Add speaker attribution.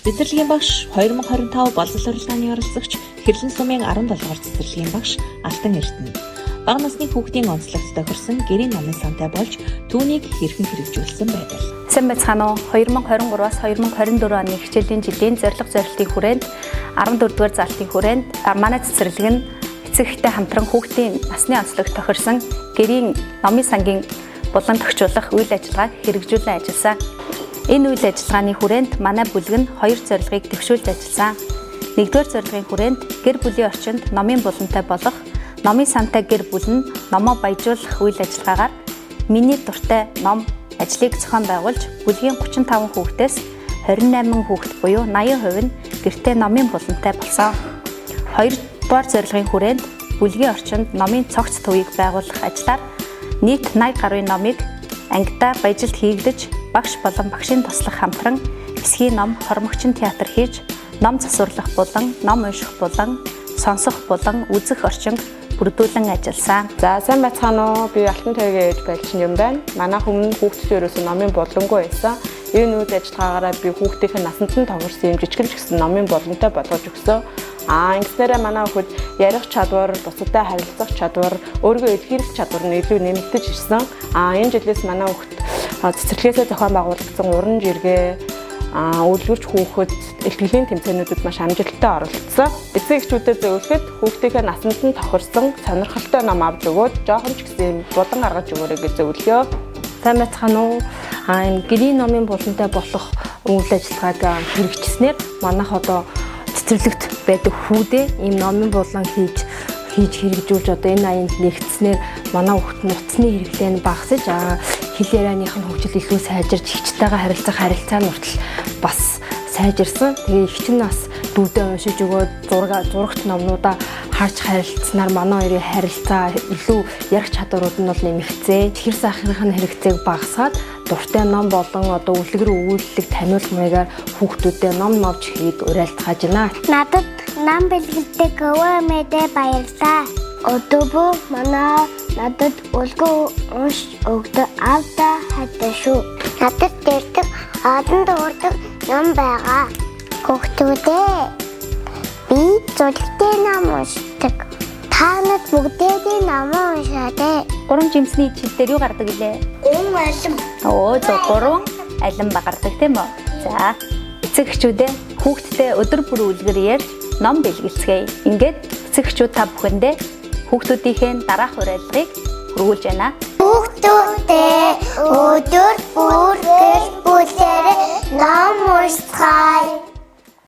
Speaker 1: Цэцэрлэгийн багш 2025 боловсрол уралдааны оролцогч Хэрлэн сумын 17 дугаар цэцэрлэгийн багш Алтан Эрдэнэ. Бага насны хүүхдийн онцлогт тохирсон гэрийн номын сантай болж түүнийг хэрхэн хэрэгжүүлсэн байдаг.
Speaker 2: Сайн байцгаана уу? 2023-аас 2024 оны хичээлийн жилийн зорилтын хүрээнд 14-р залтын хүрээнд манай цэцэрлэг нь эцэгтэй хамтран хүүхдийн насны онцлогт тохирсон гэрийн номын сангийн булан тохижуулах үйл ажиллагааг хэрэгжүүлэн ажилласан. Энэ үйл ажиллагааны хүрээнд манай бүлэг нь 2 зорилгыг төвшүүлж ажилласан. 1-р зорилгын хүрээнд гэр бүлийн орчинд номын булантай болох номын сантай гэр бүл нь номоо баяжуулах үйл ажиллагаагаар миний дуртай ном ажлыг зохион байгуулж бүлгийн 35 хүүхдээс 28 хүүхэд буюу 80% нь гэртээ номын булантай болсон. 2-р зорилгын хүрээнд бүлгийн орчинд номын цогц төвийг байгуулах ажлаар нийт 80 гаруй номыг ангидаа баяжилт хийгдэж багш болон багшийн туслах хамтран эсхийн ном, хормогчин театр хийж, ном засварлах болон ном унших болон сонсох болон үзэх орчинг бүрдүүлэн ажилласан.
Speaker 3: За сайн байцгаана уу? Би Алтан Тэргийн ээж Байлчин юм байна. Манай хүмүүн хүүхдүүд ерөөсөө номын болонгүй байсан. Энэ үйл ажиллагаагаараа би хүүхдийн насанд нь тохирсон юм жижигэн ч гэсэн номын боломжтой болгож өгсөн. Ингэснээрээ манай хүүхэд ярих чадвар, бусадтай харилцах чадвар, өөрийгөө илэрхийлэх чадвар нь илүү нэмэгдэж ирсэн. Энэ жилээс манай хүүхэд цэцэрлэгээс зохион байгуулагдсан уран жиргээ, үлгэрч хүүхэд илтгэлийн тэмцээнүүдэд маш амжилттай оролцсон. Эцэг эхчүүдэд зөвлөхөд хүүхдийн насанд нь тохирсон сонирхолтой ном авч өгөөд жоохон ч гэсэн булан гаргаж өгөөрэй гэж зөвлөё.
Speaker 4: Сайн байцгаана уу? Энэ гэрийн номын булантай болох үйл ажиллагааг хэрэгжснээр манайх одоо цэцэрлэгт байдаг хүүдээ ийм номын булан хийж хэрэгжүүлж одоо энэ аянд нэгдснээр манай хүүхд нь утасны хэрэглээ нь багасж хэл ярианых нь хөгжил илүү сайжирч ихчтэйгээ харилцах харилцаа нь хүртэл бас сайжирсан. Тэгээ ихч нь бас дүүдээ уншиж өгөөд зурагт номнуудаа харж харилцснаар манай хоёрын харилцаа илүү ярих чадварууд нь бол нэмэгцээ. Чихэр сахарын хэрэгцээг багасгаад дуртай ном болон одоо үлгэр өгүүлэлэг таниулах маягаар хүүхдүүдэд ном новж хийг уриалдахаж байна.
Speaker 5: Надад нам бэлгэлдэг өвөөмэдэ баярлаа. Өдөө манай надад үлгэр унш өгдөг авда хатаа шүү. Надад дэрдэг олон дуурдаг ном байгаа. Хүүхдүүдээ би зөвлөлттэй ном уншдаг. Та нар бүгдээ ном уншаатай.
Speaker 2: 3 жимсний хичээл дээр юу гардаг гэлээ?
Speaker 5: 3 алим.
Speaker 2: Оо 3 алим багардаг тийм үү? За эцэг эхчүүдээ хүүхдтэй өдөр бүр үлгэр ярьж ном бэлгэлцгээе. Ингээд эцэг эхчүүд та бүхэндээ хүүхдүүдийнхээ дараах уриалгыг хүргүүлж байна.
Speaker 5: Хүүхдүүдээ өдөр бүр гэр бүлээрээ ном уншицгаая.